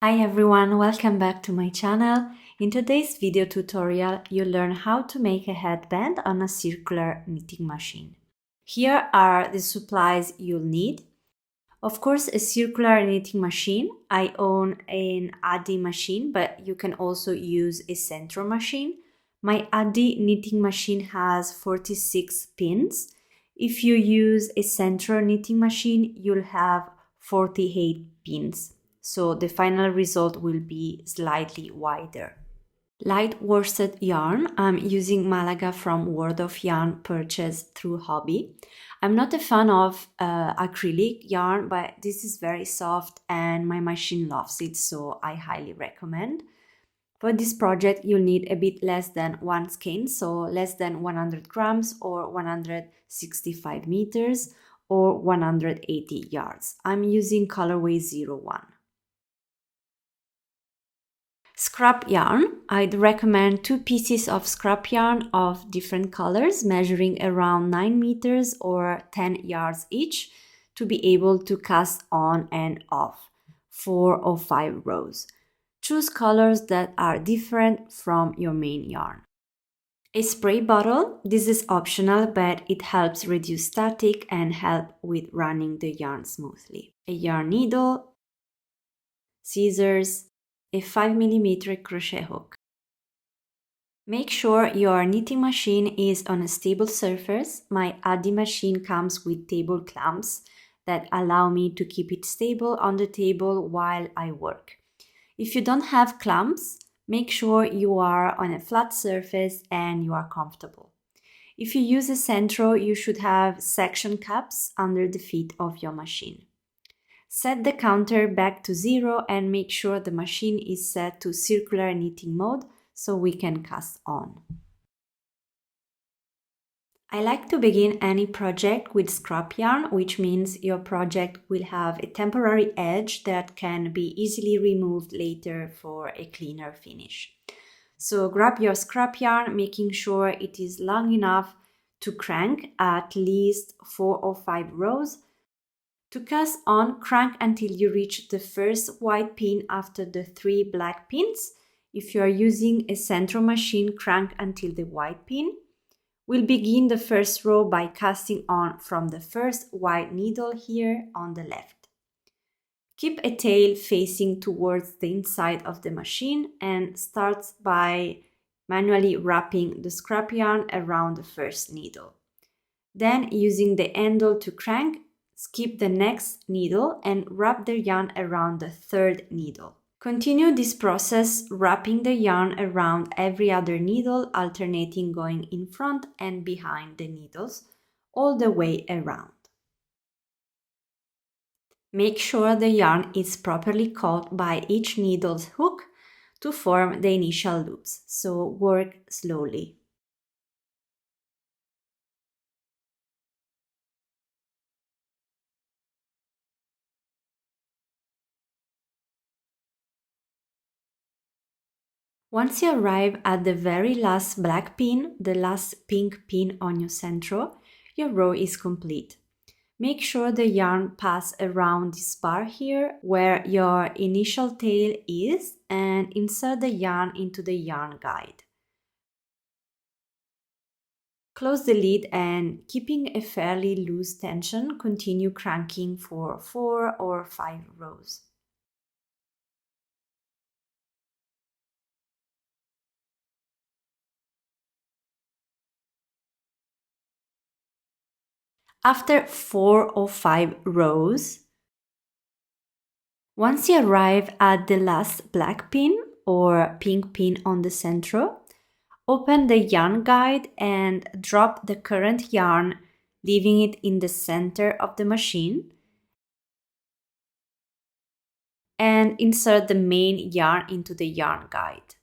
Hi everyone, welcome back to my channel. In today's video tutorial, you'll learn how to make a headband on a circular knitting machine. Here are the supplies you'll need. Of course, a circular knitting machine. I own an Addi machine, but you can also use a Sentro machine. My Addi knitting machine has 46 pins. If you use a Sentro knitting machine, you'll have 48 pins. So the final result will be slightly wider. Light worsted yarn. I'm using Malaga from World of Yarn purchased through Hobby. I'm not a fan of acrylic yarn, but this is very soft and my machine loves it, so I highly recommend. For this project, you'll need a bit less than 1 skein, so less than 100 grams or 165 meters or 180 yards. I'm using colorway 01. Scrap yarn. I'd recommend 2 pieces of scrap yarn of different colors measuring around 9 meters or 10 yards each to be able to cast on and off 4 or 5 rows. Choose colors that are different from your main yarn. A spray bottle. This is optional, but it helps reduce static and help with running the yarn smoothly. A yarn needle, scissors, a 5mm crochet hook. Make sure your knitting machine is on a stable surface. My Addi machine comes with table clamps that allow me to keep it stable on the table while I work. If you don't have clamps, make sure you are on a flat surface and you are comfortable. If you use a Sentro, you should have section caps under the feet of your machine. Set the counter back to 0 and make sure the machine is set to circular knitting mode so we can cast on. I like to begin any project with scrap yarn, which means your project will have a temporary edge that can be easily removed later for a cleaner finish. So grab your scrap yarn, making sure it is long enough to crank at least 4 or 5 rows. To cast on, crank until you reach the first white pin after the 3 black pins. If you are using a Sentro machine, crank until the white pin. We'll begin the first row by casting on from the first white needle here on the left. Keep a tail facing towards the inside of the machine and start by manually wrapping the scrap yarn around the first needle. Then, using the handle to crank, skip the next needle and wrap the yarn around the third needle. Continue this process, wrapping the yarn around every other needle, alternating going in front and behind the needles, all the way around. Make sure the yarn is properly caught by each needle's hook to form the initial loops, so work slowly. Once you arrive at the very last black pin, the last pink pin on your Sentro, your row is complete. Make sure the yarn pass around this bar here where your initial tail is and insert the yarn into the yarn guide. Close the lid and, keeping a fairly loose tension, continue cranking for 4 or 5 rows. After 4 or 5 rows, once you arrive at the last black pin or pink pin on the Sentro, open the yarn guide and drop the current yarn, leaving it in the center of the machine, and insert the main yarn into the yarn guide,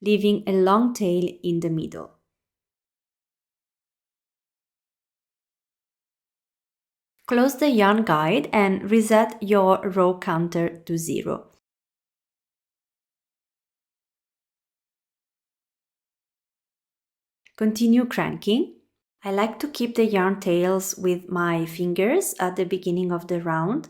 leaving a long tail in the middle. Close the yarn guide and reset your row counter to 0. Continue cranking. I like to keep the yarn tails with my fingers at the beginning of the round.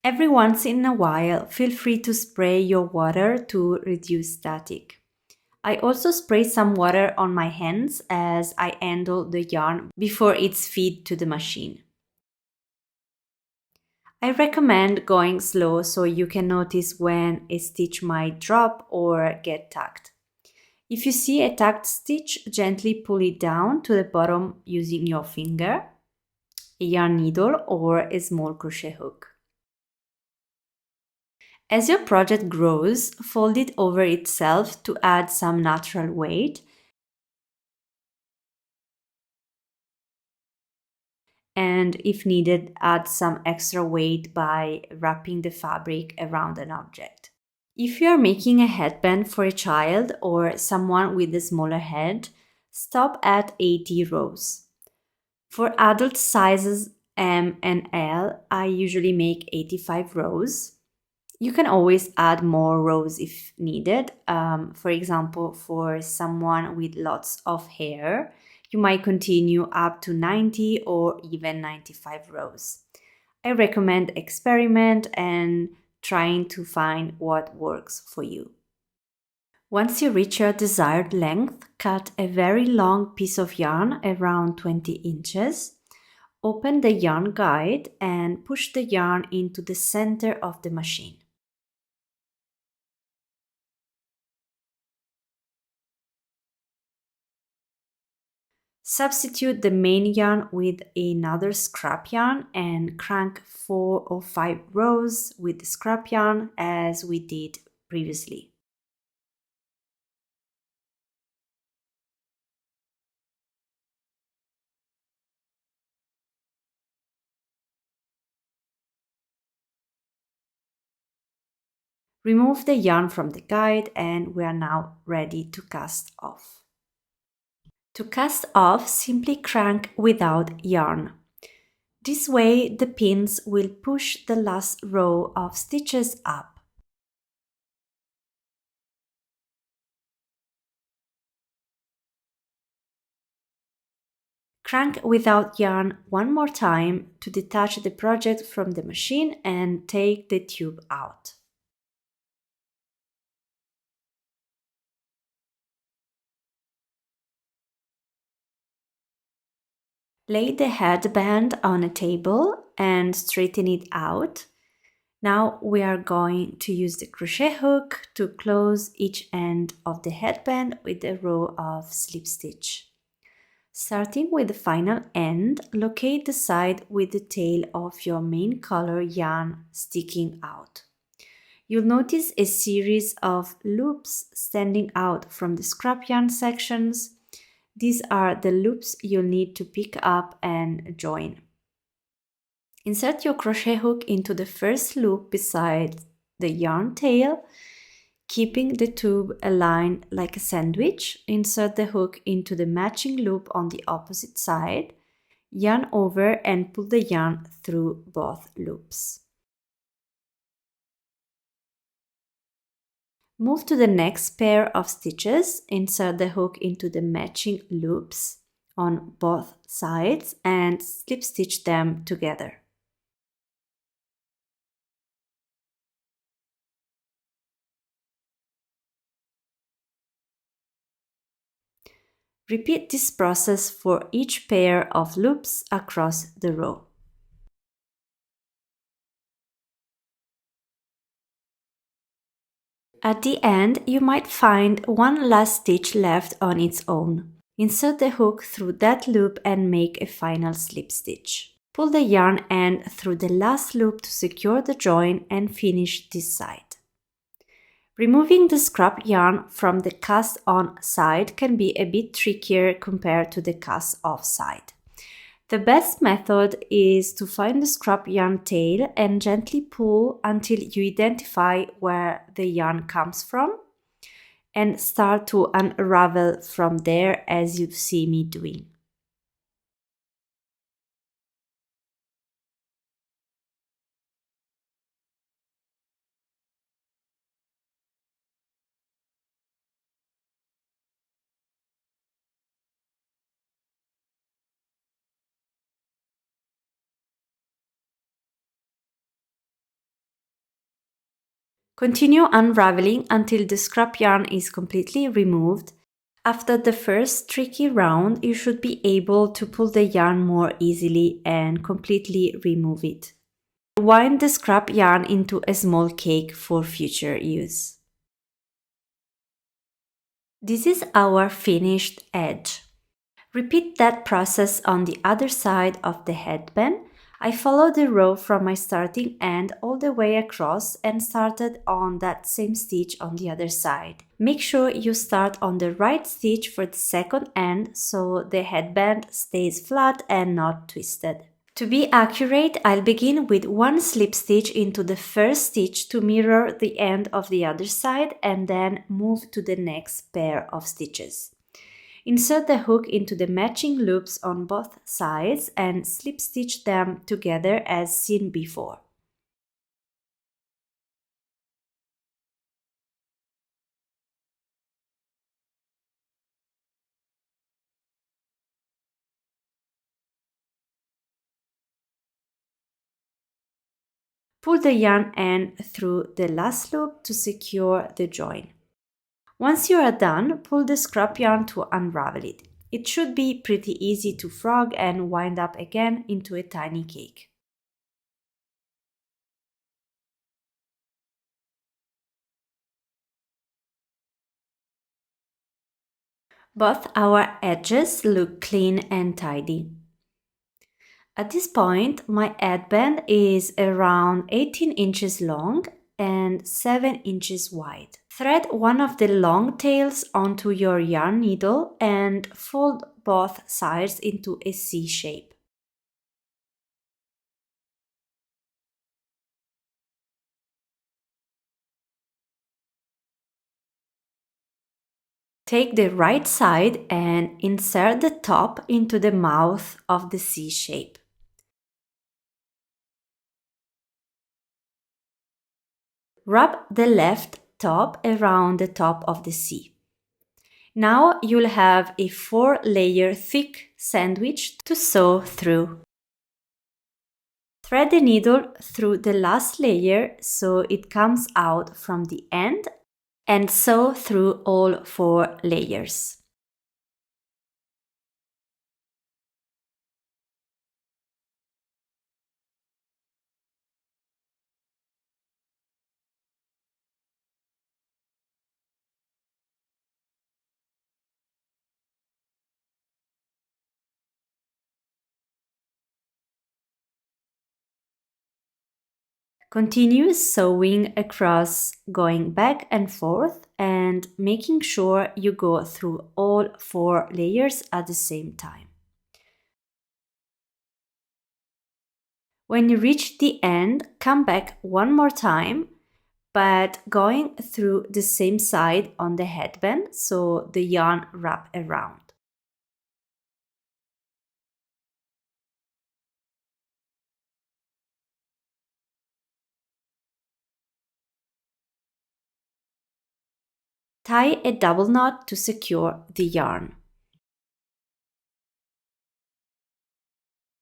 Every once in a while, feel free to spray your water to reduce static. I also spray some water on my hands as I handle the yarn before it's fed to the machine. I recommend going slow so you can notice when a stitch might drop or get tucked. If you see a tucked stitch, gently pull it down to the bottom using your finger, a yarn needle, or a small crochet hook. As your project grows, fold it over itself to add some natural weight, and if needed, add some extra weight by wrapping the fabric around an object. If you are making a headband for a child or someone with a smaller head, stop at 80 rows. For adult sizes M and L, I usually make 85 rows. You can always add more rows if needed. For example, for someone with lots of hair, you might continue up to 90 or even 95 rows. I recommend experiment and trying to find what works for you. Once you reach your desired length, cut a very long piece of yarn around 20 inches. Open the yarn guide and push the yarn into the center of the machine. Substitute the main yarn with another scrap yarn and crank 4 or 5 rows with the scrap yarn as we did previously. Remove the yarn from the guide and we are now ready to cast off. To cast off, simply crank without yarn. This way the pins will push the last row of stitches up. Crank without yarn one more time to detach the project from the machine and take the tube out. Lay the headband on a table and straighten it out. Now we are going to use the crochet hook to close each end of the headband with a row of slip stitch. Starting with the final end, locate the side with the tail of your main color yarn sticking out. You'll notice a series of loops standing out from the scrap yarn sections. These are the loops you'll need to pick up and join. Insert your crochet hook into the first loop beside the yarn tail, keeping the tube aligned like a sandwich. Insert the hook into the matching loop on the opposite side, yarn over and pull the yarn through both loops. Move to the next pair of stitches, insert the hook into the matching loops on both sides and slip stitch them together. Repeat this process for each pair of loops across the row. At the end, you might find one last stitch left on its own. Insert the hook through that loop and make a final slip stitch. Pull the yarn end through the last loop to secure the join and finish this side. Removing the scrap yarn from the cast-on side can be a bit trickier compared to the cast-off side. The best method is to find the scrap yarn tail and gently pull until you identify where the yarn comes from and start to unravel from there as you see me doing. Continue unraveling until the scrap yarn is completely removed. After the first tricky round, you should be able to pull the yarn more easily and completely remove it. Wind the scrap yarn into a small cake for future use. This is our finished edge. Repeat that process on the other side of the headband. I followed the row from my starting end all the way across and started on that same stitch on the other side. Make sure you start on the right stitch for the second end so the headband stays flat and not twisted. To be accurate, I'll begin with one slip stitch into the first stitch to mirror the end of the other side and then move to the next pair of stitches. Insert the hook into the matching loops on both sides and slip stitch them together as seen before. Pull the yarn end through the last loop to secure the join. Once you are done, pull the scrap yarn to unravel it. It should be pretty easy to frog and wind up again into a tiny cake. Both our edges look clean and tidy. At this point, my headband is around 18 inches long and 7 inches wide. Thread one of the long tails onto your yarn needle and fold both sides into a C shape. Take the right side and insert the top into the mouth of the C shape. Wrap the left top around the top of the C. Now you'll have a 4-layer thick sandwich to sew through. Thread the needle through the last layer so it comes out from the end and sew through all 4 layers. Continue sewing across, going back and forth and making sure you go through all 4 layers at the same time. When you reach the end, come back one more time, but going through the same side on the headband so the yarn wrap around. Tie a double knot to secure the yarn.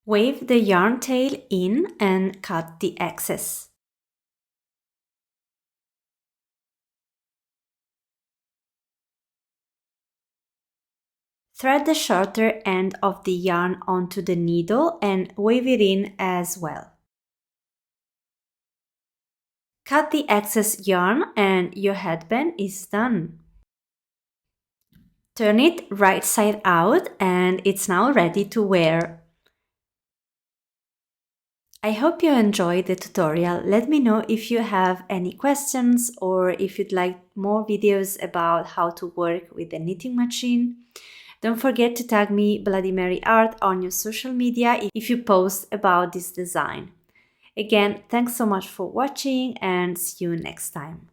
Wave the yarn tail in and cut the excess. Thread the shorter end of the yarn onto the needle and wave it in as well. Cut the excess yarn and your headband is done. Turn it right side out and it's now ready to wear. I hope you enjoyed the tutorial. Let me know if you have any questions or if you'd like more videos about how to work with the knitting machine. Don't forget to tag me Bloodimaryart on your social media if you post about this design. Again, thanks so much for watching and see you next time.